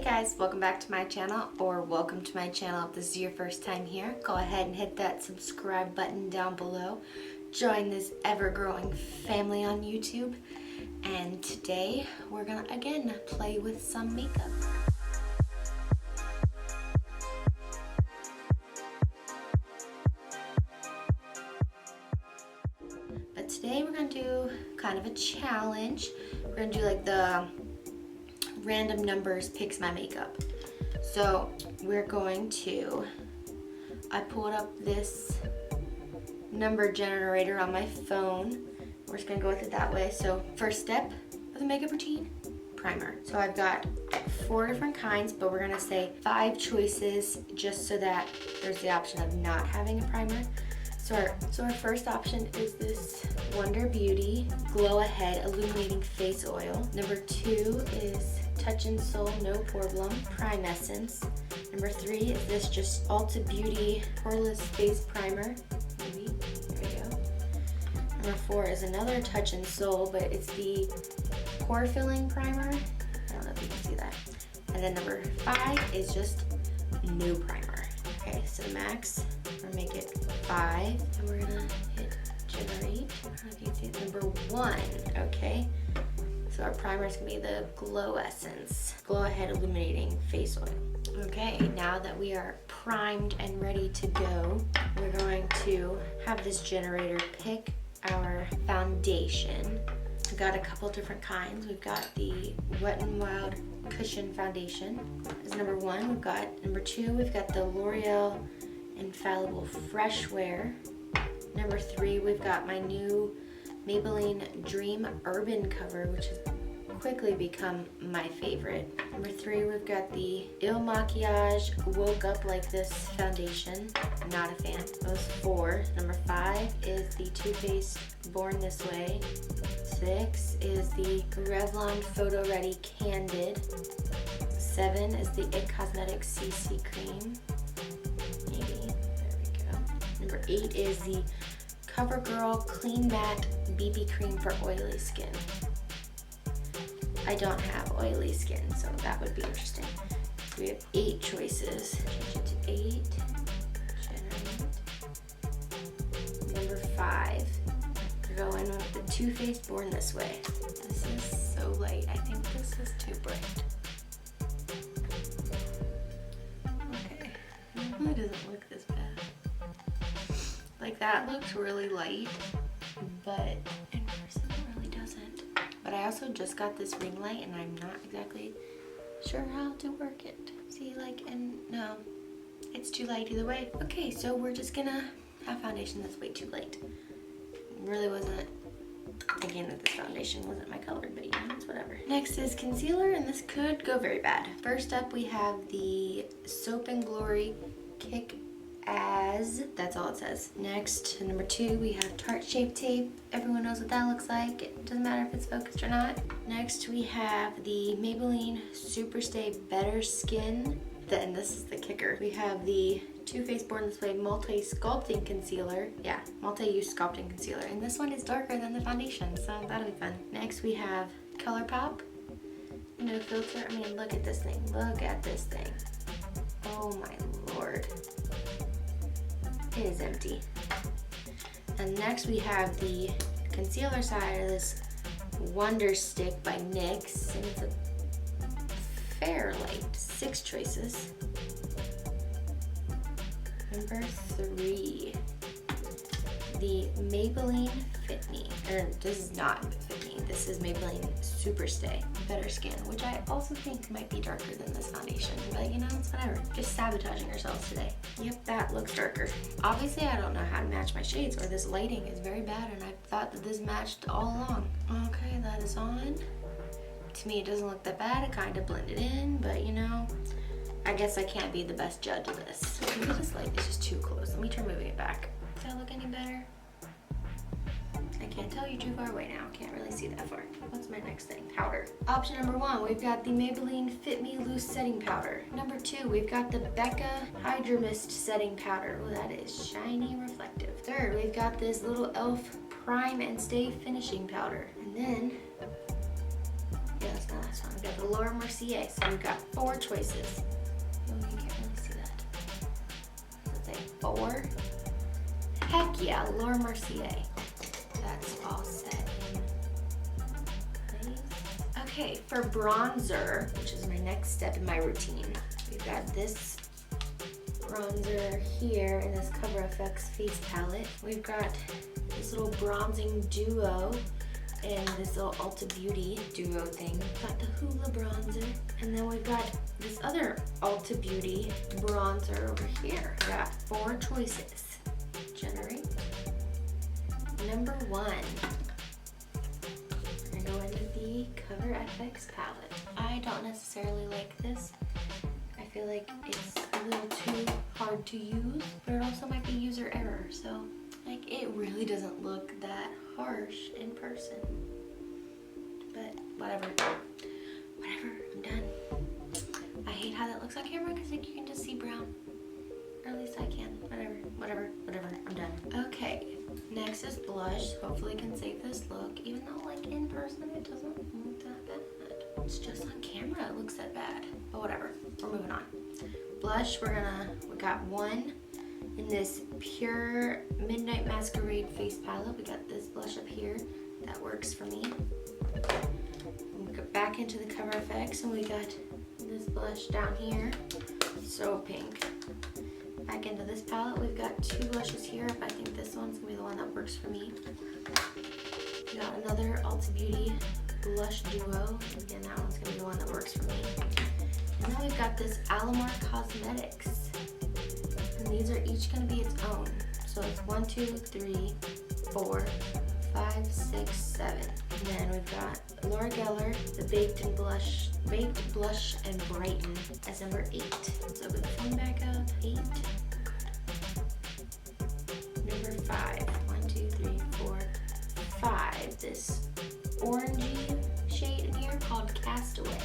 Hey guys, welcome back to my channel, or welcome to my channel if this is your first time here. Go ahead and hit that subscribe button down below. Join this ever-growing family on YouTube. And today we're gonna again play with some makeup. But today we're gonna do kind of a challenge. We're gonna do like the random numbers picks my makeup. So we're going to, I pulled up this number generator on my phone. We're just gonna go with it that way. So first step of the makeup routine, primer. So I've got 4 different kinds, but we're gonna say 5 choices just so that there's the option of not having a primer. So our first option is this Wonder Beauty Glow Ahead Illuminating Face Oil. Number 2 is Touch in Soul No Problem Prime Essence. Number 3 is this just Ulta Beauty Poreless Face Primer. Maybe. There we go. Number 4 is another Touch in Soul, but it's the Pore Filling Primer. I don't know if you can see that. And then number 5 is just no primer. Okay, so max, we're gonna make it 5, and we're gonna hit generate. I don't know if you can see it. Number 1, okay. So our primer is gonna be the Glow Essence Glow Ahead Illuminating Face Oil. Okay, now that we are primed and ready to go, we're going to have this generator pick our foundation. We've got a couple different kinds. We've got the Wet n Wild Cushion Foundation is number 1. We've got number 2, we've got the L'Oreal Infallible Fresh Wear. Number 3, we've got my new Maybelline Dream Urban Cover, which has quickly become my favorite. Number 3, we've got the Il Makiage Woke Up Like This Foundation. Not a fan. That was 4. Number 5 is the Too Faced Born This Way. 6 is the Revlon Photo Ready Candid. 7 is the IT Cosmetics CC Cream. Maybe. There we go. Number 8 is the CoverGirl Clean Matte BB Cream for oily skin. I don't have oily skin, so that would be interesting. We have 8 choices. Change it to 8. Generate. Number 5. We're going with the Too Faced Born This Way. This is so light. I think this is too bright. Okay. It really doesn't look this bad. Like that looks really light, but in person it really doesn't. But I also just got this ring light and I'm not exactly sure how to work it. See, like, and no, it's too light either way. Okay, so we're just gonna have foundation that's way too light. Really wasn't, again, that this foundation wasn't my color, but you know, it's whatever. Next is concealer, and this could go very bad. First up, we have the Soap and Glory Kick As. That's all it says. Next, number 2, we have Tarte Shape Tape. Everyone knows what that looks like. It doesn't matter if it's focused or not. Next, we have the Maybelline Superstay Better Skin. Then this is the kicker. We have the Too Faced Born This Way Multi-Sculpting Concealer. Yeah, multi-use sculpting concealer. And this one is darker than the foundation, so that'll be fun. Next, we have ColourPop. No filter. I mean, look at this thing. Look at this thing. Oh my lord. It is empty. And next we have the concealer side of this Wonder Stick by NYX, and it's a fair light. 6 choices. Number 3, the Maybelline Fit Me. Or this is not Fit Me. This is Maybelline Superstay Better Skin, which I also think might be darker than this foundation. But you know, it's whatever. Just sabotaging ourselves today. Yep, that looks darker. Obviously, I don't know how to match my shades, or this lighting is very bad, and I thought that this matched all along. Okay, that is on. To me, it doesn't look that bad. It kind of blended in, but you know, I guess I can't be the best judge of this. Maybe this light is just too close. Let me try moving it back. Does that look any better? I can't tell, you're too far away now. Can't really see that far. What's my next thing? Powder. Option number 1, we've got the Maybelline Fit Me Loose Setting Powder. Number 2, we've got the Becca Hydra Mist Setting Powder. Oh, that is shiny and reflective. Third, we've got this little e.l.f. Prime and Stay Finishing Powder. And then, yeah, that's the last one. We've the Laura Mercier. So we've got 4 choices. Oh, you can't really see that. Let's say 4. Heck yeah, Laura Mercier. That's all set in place. Okay, for bronzer, which is my next step in my routine, we've got this bronzer here in this Cover FX face palette. We've got this little bronzing duo and this little Ulta Beauty duo thing. We've got the Hoola bronzer, and then we've got this other Ulta Beauty bronzer over here. We've got 4 choices. Generate. Number 1. We're gonna go into the Cover FX palette. I don't necessarily like this. I feel like it's a little too hard to use, but it also might be user error. So, like, it really doesn't look that harsh in person. But whatever, I'm done. I hate how that looks on camera because like you can just see brown. Or at least I can. Whatever, I'm done. Okay, next is blush. Hopefully I can save this look, even though like in person it doesn't look that bad. It's just on camera it looks that bad. But whatever, we're moving on. Blush, we got 1 in this Pure Midnight Masquerade face palette. We got this blush up here. That works for me. We go back into the Cover FX and we got this blush down here. So pink. Back into this palette, we've got 2 blushes here. I think this one's gonna be the one that works for me. We got another Ulta Beauty blush duo. Again, that one's gonna be the one that works for me. And then we've got this Alamar Cosmetics. And these are each gonna be its own. So it's 1, 2, 3, 4, 5, 6, 7. And then we've got Laura Geller, the Baked Blush and Brighten as number 8. So put the phone back up. 8. Number 5. 1, 2, 3, 4, 5. This orangey shade in here called Castaway.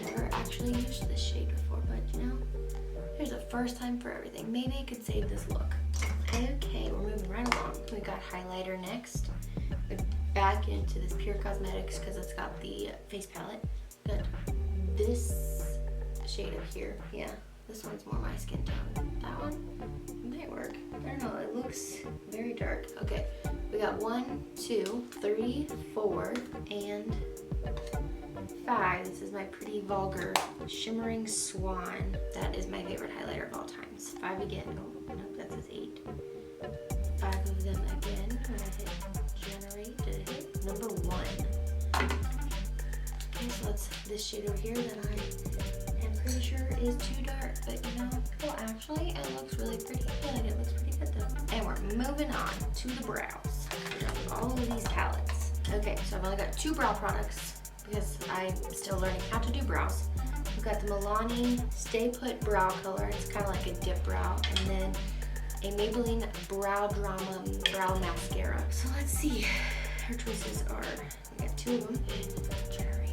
Never actually used this shade before, but you know, there's a first time for everything. Maybe I could save this look. Okay, we're moving right along. We got highlighter next. We're back into this Pure Cosmetics because it's got the face palette. Got this shade up here. Yeah, this one's more my skin tone. That one might work. I don't know, it looks very dark. Okay, we got 1, 2, 3, 4, and 5. This is my Pretty Vulgar Shimmering Swan. That is my favorite highlighter of all times. 5 again. Oh, nope, that says 8. 5 of them again. I'm gonna hit generate. Did it hit? Number 1. Okay, so that's this shade over here that I am pretty sure is too dark, but you know, well, actually, it looks really pretty. I feel like it looks pretty good though. And we're moving on to the brows. All of these palettes. Okay, so I've only got 2 brow products because I'm still learning how to do brows. We've got the Milani Stay Put Brow Color. It's kind of like a dip brow. And then a Maybelline Brow Drama Brow Mascara. So let's see. Our choices are, we got 2 of them. And generate.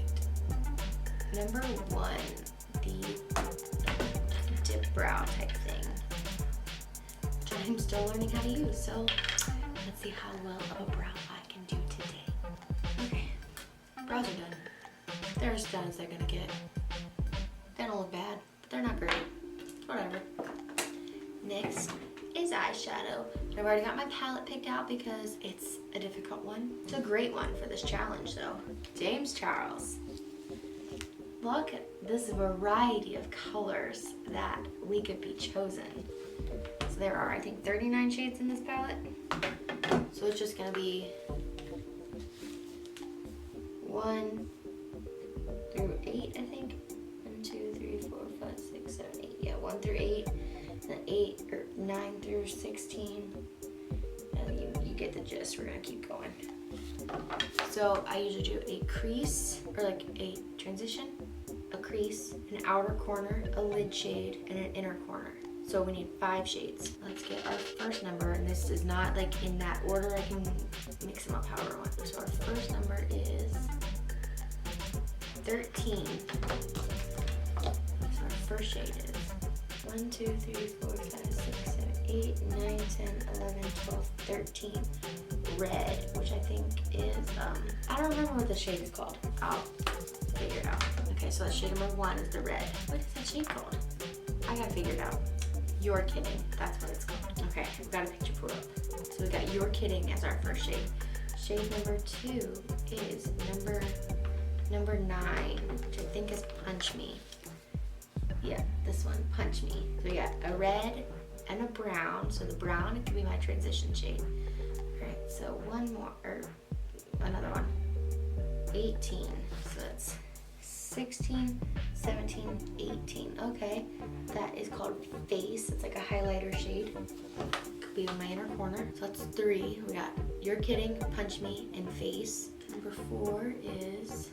Number 1, the dip brow type thing, which I'm still learning how to use. So let's see how well of a brow I can do today. Okay, brows are done. They're as done as they're gonna get. They don't look bad, but they're not great. Whatever. Next is eyeshadow. I've already got my palette picked out because it's a difficult one. It's a great one for this challenge though. James Charles. Look at this variety of colors that we could be chosen. So there are, I think, 39 shades in this palette. So it's just gonna be 1 through 8, I think. 1, 2, 3, 4, 5, 6, 7, 8. Yeah, 1 through 8. Then 9 through 16. And you get the gist. We're gonna keep going. So I usually do a crease, or like a transition, a crease, an outer corner, a lid shade, and an inner corner. So we need 5 shades. Let's get our first number, and this is not like in that order. I can mix them up however I want. So our first number is 13. So our first shade is 1, 2, 3, 4, 5, 6, 7, 8, 9, 10, 11, 12, 13. Red, which I think is, I don't remember what the shade is called. I'll figure it out. Okay, so shade number 1 is the red. What is that shade called? I gotta figure it out. You're Kidding, that's what it's called. Okay, we've got a picture pulled up. So we got You're Kidding as our first shade. Shade number 2 is number 9, which I think is Punch Me. Yeah, this one, Punch Me. So we got a red and a brown. So the brown, it could be my transition shade. All right, so one more, or another one. 18, so that's 16, 17, 18. Okay, that is called Face. It's like a highlighter shade. Could be in my inner corner. So that's 3. We got You're Kidding, Punch Me, and Face. Number 4 is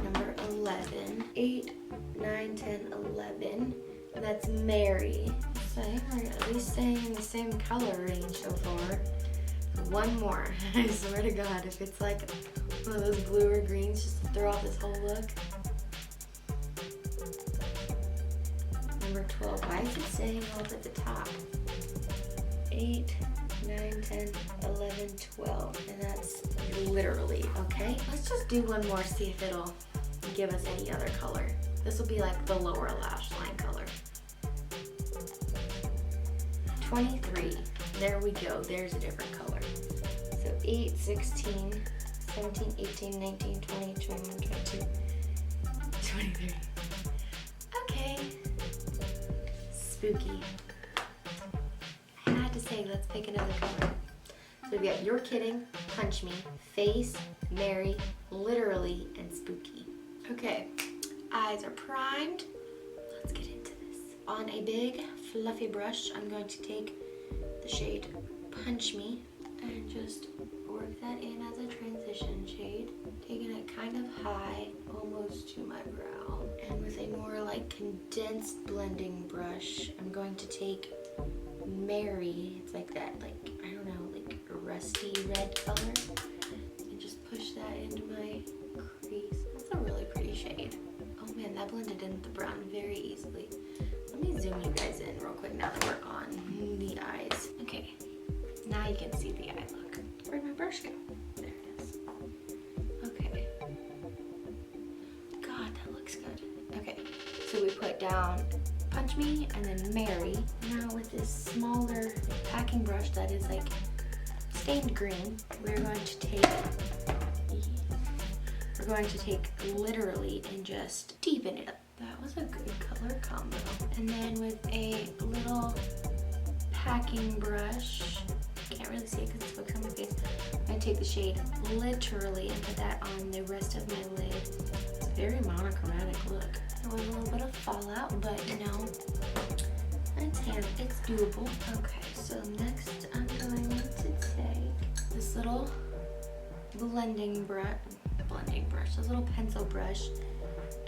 number 11. 8, 9, 10, 11. And that's Mary. So we're at least staying in the same color range so far. One more. I swear to God, if it's like one of those blue or greens, just to throw off this whole look. Number 12. Why is it staying up at the top? 8, 9, 10, 11, 12. And that's literally, okay? Let's just do one more, see if it'll give us any other color. This will be like the lower lash line color. 23. There we go. There's a different color. So 8, 16, 17, 18, 19, 20, 21, 22, 23. Okay. Spooky. I had to say, let's pick another color. So we got You're Kidding, Punch Me, Face, Mary, Literally, and Spooky. Okay, eyes are primed. Let's get into this. On a big, fluffy brush, I'm going to take the shade Punch Me and just work that in as a transition shade. Taking it kind of high, almost to my brow. And with a more like condensed blending brush, I'm going to take Mary. It's like that, like, I don't know, like a rusty red color. And just push that into my crease. That's a really pretty shade. Oh man, that blended in with the brown very easily. Let me zoom you guys in real quick now that we're on the eyes. Okay, now you can see the eye look. Where'd my brush go? There it is. Okay. God, that looks good. Okay, so we put down Punch Me and then Mary. Now with this smaller packing brush that is like stained green, we're going to take Literally and just deepen it up. That was a good color combo. And then with a little packing brush, can't really see it because it's focused on my face, I'm going to take the shade Literally and put that on the rest of my lid. It's a very monochromatic look. There was a little bit of fallout, but you know, it's doable. Okay, so next I'm going to take this little blending brush, this little pencil brush,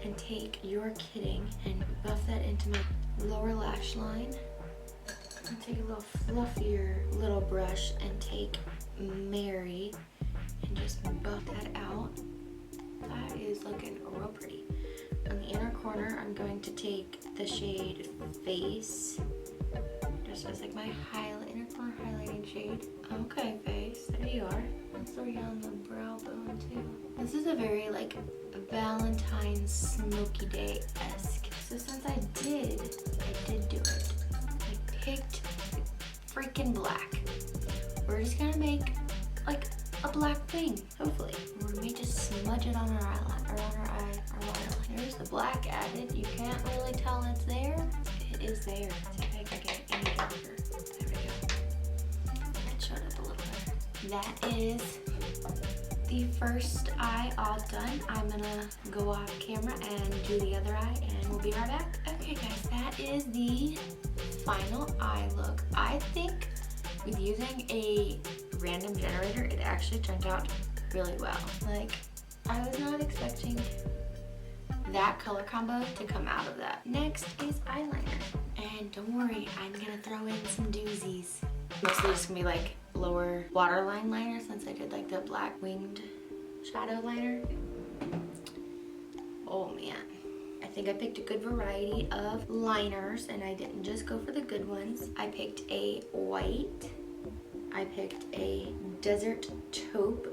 and take You're Kidding and buff that into my lower lash line. And take a little fluffier little brush and take Mary and just buff that out. That is looking real pretty. On the inner corner, I'm going to take the shade Face, just as like my inner corner highlighting shade. Okay, Face, there you are. Let's throw you on the brow bone too. This is a very like Valentine's smoky day-esque. So since I did do it. I picked freaking black. We're just gonna make like a black wing, hopefully. We may just smudge it on our eyeliner, or on our waterline. There's the black added. You can't really tell it's there. It is there. See if I can get it any darker. There we go. That showed up a little better. That is the first eye all done. I'm gonna go off camera and do the other eye, and we'll be right back. Okay guys, that is the final eye look. I think with using a random generator, it actually turned out really well. Like, I was not expecting that color combo to come out of that. Next is eyeliner. And don't worry, I'm gonna throw in some doozies. Mostly just gonna be like lower waterline liner since I did like the black winged shadow liner. Oh man. I think I picked a good variety of liners and I didn't just go for the good ones. I picked a white. I picked a desert taupe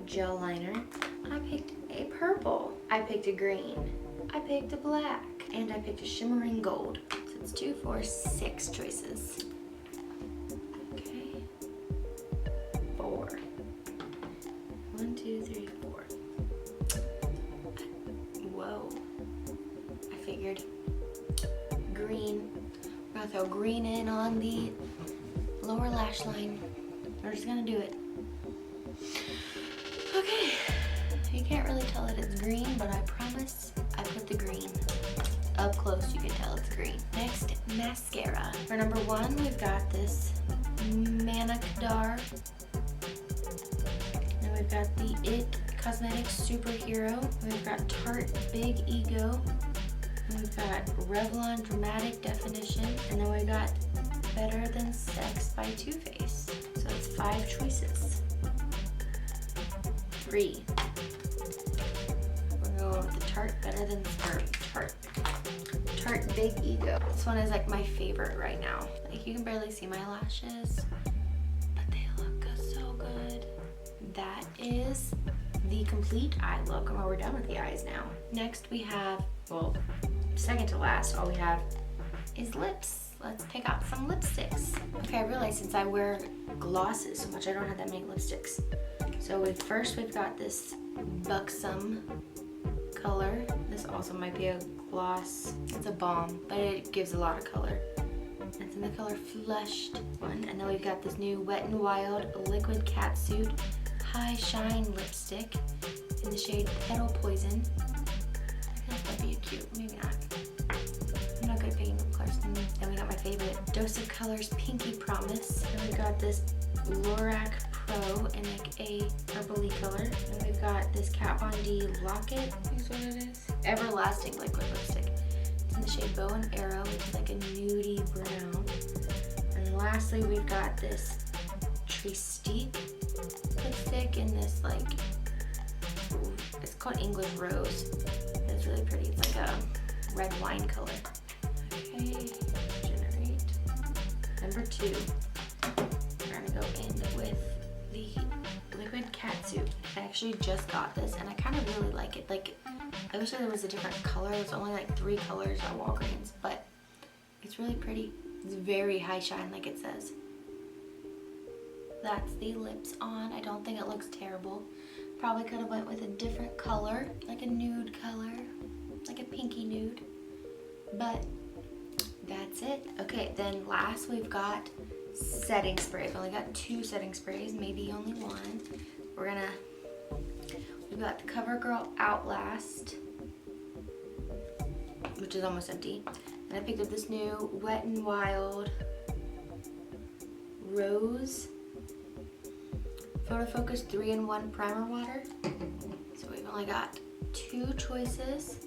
gel liner. I picked a purple. I picked a green. I picked a black. And I picked a shimmering gold. So it's 2, 4, 6 choices. Okay. 4. 1, 2, 3, 4. Whoa. I figured green. We're gonna throw green in on the lower lash line. We're just gonna do it. Okay. You can't really tell that it's green, but I promise I put the green. Up close, you can tell it's green. Next, mascara. For number 1, we've got this Manicdar. Then we've got the It Cosmetics Superhero. We've got Tarte Big Ego. And we've got Revlon Dramatic Definition. And then we've got Better Than Sex by Too Faced. So it's 5 choices. 3. We're going with the Tarte Better Than Tarte Big Ego. This one is like my favorite right now. Like you can barely see my lashes, but they look so good. That is the complete eye look, and we're done with the eyes now. Next we have, well, second to last, all we have is lips. Let's pick out some lipsticks. Okay, I realized since I wear glosses so much, I don't have that many lipsticks. So we've got this Buxom color. This also might be a gloss. It's a balm, but it gives a lot of color. It's in the color Flushed one. And then we've got this new Wet n Wild Liquid Catsuit High Shine Lipstick in the shade Petal Poison. I feel like that'd be cute, maybe not. I'm not good at picking lip colors. Then we got my favorite Dose of Colors Pinky Promise. And we got this Lorac Pro in like a purpley color. And we've got this Kat Von D Locket, is what it is. Everlasting liquid lipstick. It's in the shade Bow and Arrow, which is like a nudie brown. And lastly, we've got this Tristique lipstick in this like, it's called English Rose. It's really pretty. It's like a red wine color. Okay, generate. Number 2. We're gonna go in with the Liquid Catsuit. I actually just got this and I kind of really like it. Like, I wish there was a different color. There's only like 3 colors at Walgreens, but it's really pretty. It's very high shine like it says. That's the lips on. I don't think it looks terrible. Probably could have went with a different color, like a nude color, like a pinky nude, but that's it. Okay, then last we've got setting sprays. We only got 2 setting sprays, maybe only 1. We've got the CoverGirl Outlast, which is almost empty. And I picked up this new Wet n Wild Rose Photo Focus 3-in-1 Primer Water. So we've only got 2 choices.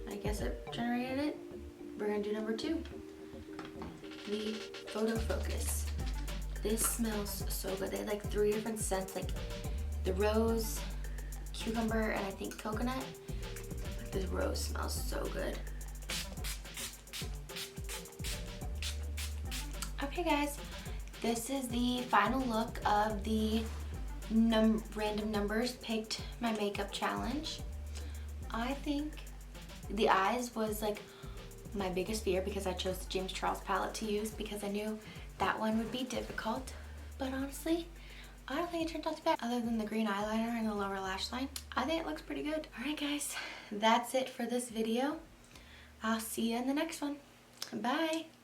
I guess it generated it. We're gonna do number 2. The Photo Focus. This smells so good. They had like 3 different scents, like the rose, cucumber, and I think coconut. Like this rose smells so good. Okay guys, this is the final look of the random numbers picked my makeup challenge. I think the eyes was like my biggest fear because I chose the James Charles palette to use because I knew that one would be difficult. But honestly, I don't think it turned out too bad. Other than the green eyeliner and the lower lash line, I think it looks pretty good. Alright guys, that's it for this video. I'll see you in the next one. Bye!